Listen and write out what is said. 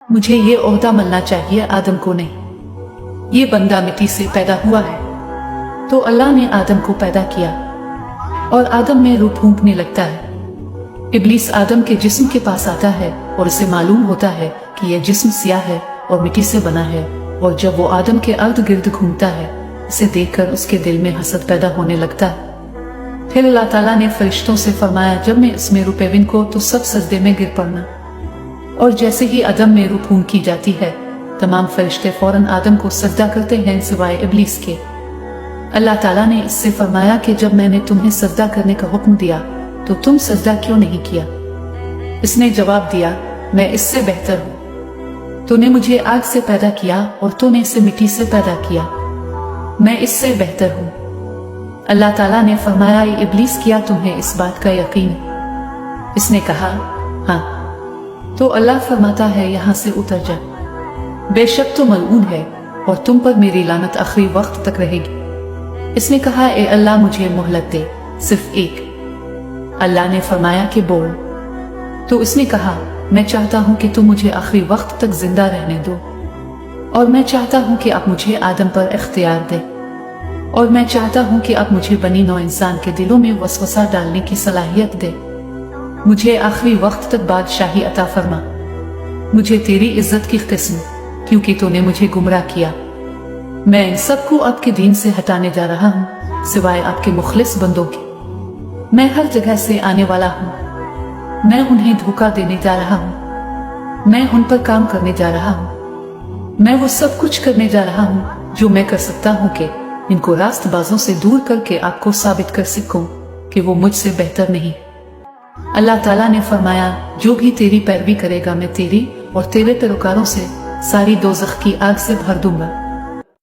मुझे ये ओहदा मिलना चाहिए, आदम को नहीं। ये बंदा मिट्टी से पैदा हुआ है। तो अल्लाह ने आदम को पैदा किया और आदम में रूह फूंकने लगता है। इब्लीस आदम के जिस्म के पास आता है और उसे मालूम होता है कि यह जिस्म सियाह है और मिट्टी से बना है, और जब वो आदम के अर्द गिर्द घूमता है, इसे देखकर उसके दिल में हसद पैदा होने लगता है। फिर अल्लाह ताला ने फरिश्तों से फरमाया, जब मैं इसमें रूह पेविन को तो सब सजदे में गिर पड़ना। और जैसे ही आदम में रूह फूंक की जाती है, तमाम फरिश्ते फौरन आदम को सजदा करते हैं सिवाय इब्लीस के। अल्लाह ताला ने इससे फरमाया कि जब मैंने तुम्हें सजदा करने का हुक्म दिया तो तुम सजदा क्यों नहीं किया? इसने जवाब दिया, मैं इससे बेहतर हूँ। तूने मुझे आग से पैदा किया और तूने इसे मिट्टी से पैदा किया। मैं इससे बेहतर हूँ। अल्लाह ताला ने फरमाया, इब्लीस, किया तुम्हें इस बात का यकीन? इसने कहा, हाँ। तो अल्लाह फरमाता है, यहाँ से उतर जा, बेशक तो मलऊन है और तुम पर मेरी लानत आखिरी वक्त तक रहेगी। इसने कहा, ए अल्लाह, मुझे मोहलत दे, सिर्फ एक। अल्लाह ने फरमाया कि बोल। तो इसने कहा, मैं चाहता हूं कि तुम मुझे आखिरी वक्त तक जिंदा रहने दो, और मैं चाहता हूं कि आप मुझे आदम पर इख्तियार दे, और मैं चाहता हूं कि आप मुझे बनी नौ इंसान के दिलों में वसवसा डालने की सलाहियत दे। मुझे आखिरी वक्त तक बादशाही अता फरमा। मुझे तेरी इज्जत की किस्म, क्योंकि तूने मुझे गुमराह किया। मैं इन सबको आपके दीन से हटाने जा रहा हूँ, सिवाय आपके मुखलिस बंदों के। मैं हर जगह से आने वाला हूँ। मैं उन्हें धोखा देने जा रहा हूँ। मैं उन पर काम करने जा रहा हूँ। मैं वो सब कुछ करने जा रहा हूँ जो मैं कर सकता हूँ कि इनको रास्तबाजों से दूर करके आपको साबित कर सकूं कि वो मुझसे बेहतर नहीं। अल्लाह ताला ने फरमाया, जो भी तेरी पैरवी करेगा मैं तेरी और तेरे पैरोकारों से सारी दोज़ख की आग से भर दूंगा।